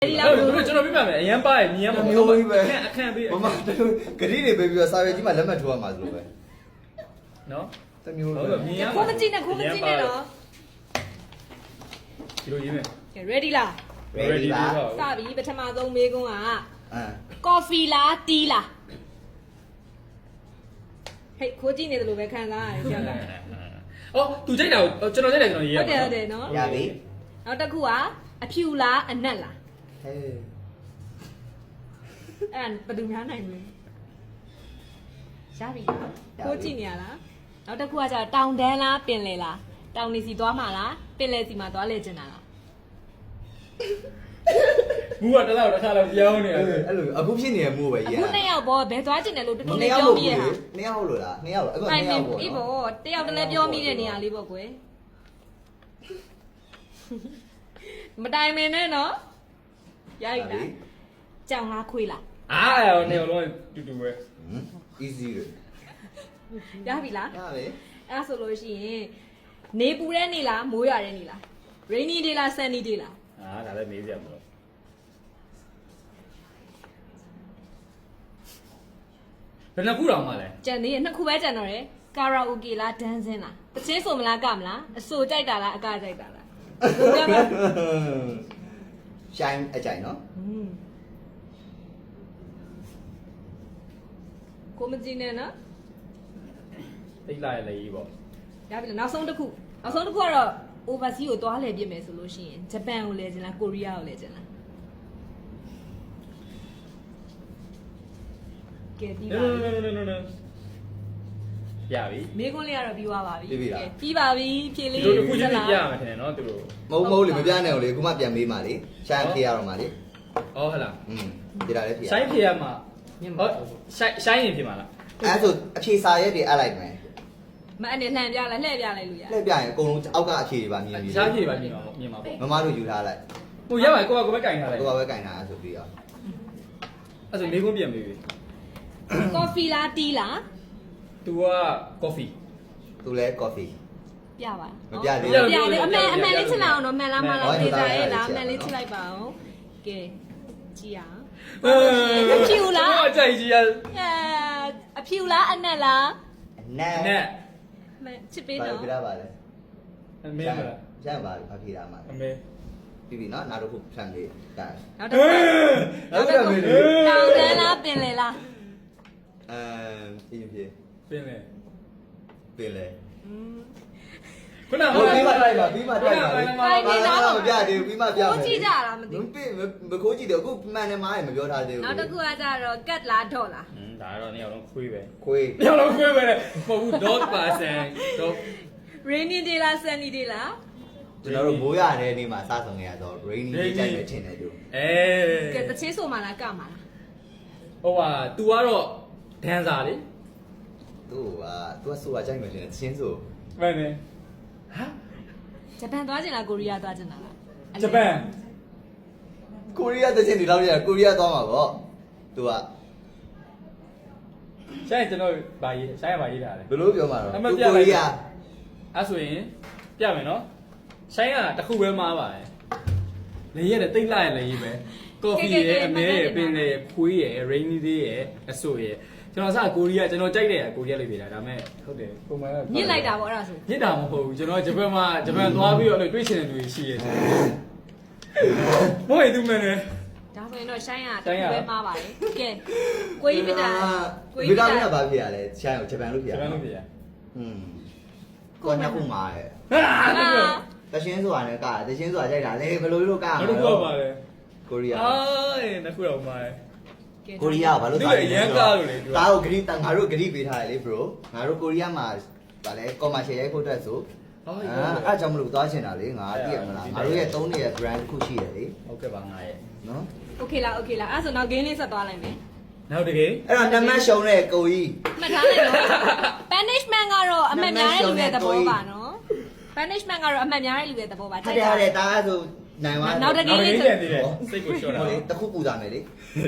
ဒီလောက်လို့ကျွန်တော်ပြပါမယ်အရန်ပါရဲ့ညီရမဟုတ်ဘူးပဲအခန့်ပေးမမဂရီတွေပေးပြီးတော့စာရွက်ကြီးမှာလက်မှတ်ထိုးရမှာဆိုလို့ပဲနော်တမျိုးလိုဟုတ်ညီရခိုးမကြည့်နဲ့ခိုးမကြည့်နဲ့တော့ဒီလိုရေးမယ် ready လား ready လားစပြီပထမဆုံးမေးခွန်းကcoffee လား tea လားဟဲ့ခိုးကြည့်နေတယ်လို့ပဲခံစားရတယ်ကြောက်ကအော်သူကြိုက်တာကိုကျွန်တော်ကြိုက်တယ်ကျွန်တော်ရေးရဟုတ်တယ်နော်ရပြီနောက်တစ်ခုကအဖြူလားအနက်လားဟဲ့အဲ့ဘယ်သူများနိုင်မလဲရပြီလားခိုးကြည့်နေရလားနောက်တစ်ခုကကျတောင်တန်းလားပင်လယ်လားတောင်နေစီသွားမှာလားပင်လယ်စီမှာသွားလေကျင်တာလားမူကတစ်လောက်တစ်ခါလောက်ပြောင်းနေရတယ်အဲ့လိုအခုဖြစ်နေတဲ့မူပဲရေးအခုနှစ်ယောက်ပေါ့ဘယ်သွားကျင်တယ်လို့တူတူလေးပြောမိရဟာနှစ်ယောက်လို့လားနှစ်ယောက်အဲ့တော့နှစ်ယောက်ပေါ့အေးပေါ့တယောက်တည်းလည်းပြောမိတဲ့နေရာလေးပေါ့ကွယ်မတိုင်မင်းနဲ့နော်ရိုက်တာကြောင်လားခွေးလားအားနေလုံးတူတူပဲ easy ရပြီလားရပြီအဲ့ဆိုလို့ရှိရင်နေပူတဲ့နေလားမိုးရွာတဲ့နေလား rainy day လား sunny day လားဒါလည်းမေးစရာမလိုဘယ်နှခုတောင်မှလဲကြံနေနှစ်ခုပဲကြံတော့တယ်ကာရာအိုကေလားဒန်းစင်းလားတချင်းဆိုမလားကမလားအဆိုကြိုက်တာလားအကကြိုက်တာလားရှိုင်းအကြိုင်နော်ကိုမကြည့်နဲ့နော်သိလိုက်လေကြီးပေါ့ရပြီလားနောက်ဆုံးတစ်ခုကတော့ overseas ကိုသွားလဲပြစ်မယ်ဆိုလို့ရှိရင်ဂျပန်ကိုလဲခြင်းလားကိုရီးယားကိုလဲခြင်းလားကဲပြီးပါရပြီမိကွန်းလေးကတော့ပြီးသွားပါပြီပြီးပြီလားပြီးပါပြီဖြေလေးတို့ခုချင်းပြရမှာထင်တယ်နော်သူတို့မဟုတ်လေမပြနိုင်ဘူးလေခုမှပြန်မေးပါလေရှိုင်းဖြေရတော့မှာလေဩဟုတ်လားဒီလာလေးဖြေရှိုင်းဖြေရမှာဟုတ်ရှိုင်းရင်ဖြေမှာလားအဲ့ဆိုအဖြေစာရက်တွေအပ်လိုက်မယ်မအနေလှန်ပြလိုက်လှည့်ပြလိုက်လို့ရလှည့်ပြရင်အကုန်လုံးအောက်ကအဖြေတွေပါမြင်ပြီရှားဖြေပါမြင်ပါမြင်ပါပေါ့မမတို့ယူထားလိုက်ဟိုရပါကိုကပဲကင်ထားလိုက်ကိုကပဲကင်ထားအဲ့ဆိုပြီးတော့အဲ့ဆိုလေးခုပြန်ပြီ coffee လား tea လား तू က coffee သူလဲ coffee ပြပါမပြသေးဘူးပြတယ်အမှန်လေးချက်လိုက်အောင်တော့မှန်လားမလားသိကြရဲ့လားမှန်လေးချက်လိုက်ပါအောင်ကဲကြည့်အောင်အဖြူလားအကြိုက်ကြီးရအဖြူလားအနက်လားနက်ချစ်ပေးတော့ပြရပါလေအမေမလားရပါအဖြေတာမှာအမေပြီးပြီနော်နောက်တစ်ခုဖြန့်လေးကဲနောက်တစ်ခုတောင်တန်းလားပင်လေလားပြင်းပြင်းပင်လေခုနကပြီးမှတိုက်ပါပြီးမှတိုက်ပါမပြသေးဘူးပြီးမှပြမယ်ကိုကြည့်ကြလားမသိမခိုးကြည့်တယ်အခုမှန်တယ်မားရမပြောထားသေးဘူးနောက်တစ်ခုကကြတော့ကတ်လားဒေါ်လားဒါကတော့နေရာလုံးခွေးပဲခွေးနေရာလုံးခွေးပဲမဟုတ်ဘူး dog person dog rainy day လား sunny day လားကျွန်တော်တို့မိုးရတဲ့နေ့မှာစဆောင်ရတော့ rainy day ကြိုက်မယ်ထင်တယ်သူကဲတချင်းဆိုမှလားကမှလားဟိုဟာ तू ကတော့ဒန်စာလေသူကဆိုတာကြိုက်မယ်ထင်တယ်ချင်းဆိုမှန်တယ်ဟာဂျပန်သွားချင်လားကိုရီးယားသွားချင်လားဂျပန်ကိုရီးယားတချင်းဒီလောက်ရကိုရီးယားသွားမှာပေါ့သူကဆိုင်ကျွန်တော်ဗာရေးဆိုင်ကဗာရေးထားတယ်ဘယ်လိုပြောမှာတော့ကိုရီးယားအဲ့ဆိုရင်ပြမယ်နော်ဆိုင်ကတခုပဲမှားပါတယ်လေရတယ်တိတ်လိုက်ရလေရေးပဲကော်ဖီရဲ့အမဲရဲ့ပင်ရဲ့ဖွေးရဲ့ rainy day ရဲ့အဆိုရဲ့ကျွန်တော်စကိုရီးယားကျွန်တော်ကြိုက်တယ်ကိုရီးယားလေးပြေတာဒါမဲ့ဟုတ်တယ်ပုံမှန်ညစ်လိုက်တာပေါ့အဲ့ဒါဆိုညစ်တာမဟုတ်ဘူးကျွန်တော်ဂျပန်သွားပြီးတော့တွေးချင်တဲ့လူရှိရဲ့ဟုတ်ရဲ့သူမင်းနဲ့ဒါဆိုရင်တော့ရှိုင်းရပဲမှားပါတယ်ကဲကိုကြီးပြတာဗီတာမင်ကဘာဖြစ်ရလဲရှိုင်းကိုဂျပန်လို့ဖြစ်ရဂျပန်လို့ဖြစ်ရကိုနှစ်ခုမှာရဲ့တချင်းဆိုတာနဲ့ကတချင်းဆိုတာကြိုက်တာလေဘယ်လိုလုပ်ကမှာလဲဟုတ်ပါလေကိုရီးယားနှစ်ခုတော့မှာကိုရီးယားဘာလို့သားလဲရန်ကားလို့လေဒါကိုဂရီငါတို့ဂရီပေးထားတယ်လေ bro ငါတို့ကိုရီးယားမှာဗာလဲ commercial ရိုက်ဖို့အတွက်ဆိုအဲ့ကြောင့်မလို့သွားချင်တာလေငါသိရမလားငါတို့ရဲ့3ရဲ့ brand တစ်ခုရှိတယ်လေဟုတ်ကဲ့ပါငါရဲ့နော် okay လားအဲ့ဆိုနောက် game လေးဆက်သွားလိုက်မယ်နောက်တကယ်အဲ့တော့နမတ်ရှုံတဲ့ကိုကြီးမှတ်ထားလိုက်နော် punishment ကတော့အမှတ်များတဲ့လူရဲ့သဘောပါနော် punishment ကတော့အမှတ်များတဲ့လူရဲ့သဘောပါဟုတ်တယ်ဒါဆိုနိုင်ပါနောက်တကယ်လေးစိတ်ကိုလျှော့တာဟုတ်လေတခုပူတာမယ်လေ